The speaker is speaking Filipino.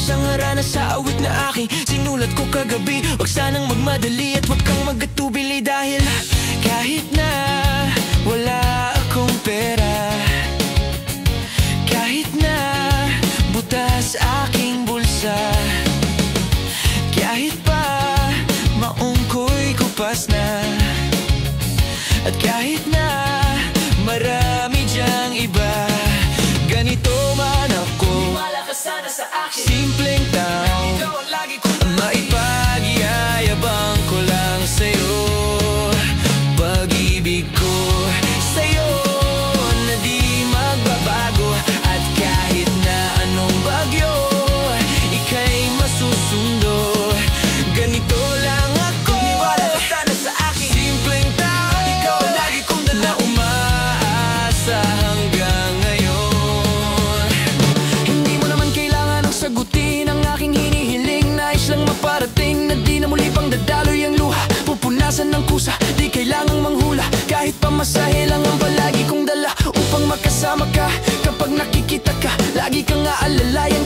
isang harana sa awit na aking sinulat ko kagabi. Huwag sanang magmadali at huwag kang magatubili, dahil kahit na wala akong pera, kahit na butas aking bulsa, kahit pa maong ko'y kupas na, at kahit na marami dyang iba, ganito man ako. Malakas sana sa akin, simpleng tao, maipagyayabang ko lang sa'yo. Pag-ibig ko sa'yo na di magbabago, at kahit na anong bagyo ika'y masusundo. Ganito lang ako, malakas sana sa akin, simpleng tao, ikaw lagi kong dala, umaasa hanggang ngayon. Hindi mo naman kailangan ang sagutin ang aking hinihiling, nais lang maparating na di na muli pang dadaloy ang luha, pupunasan ng kusa, di kailangang manghula. Kahit pamasahe lang ang palagi kong dala upang makasama ka. Kapag nakikita ka, lagi kang aalalayan.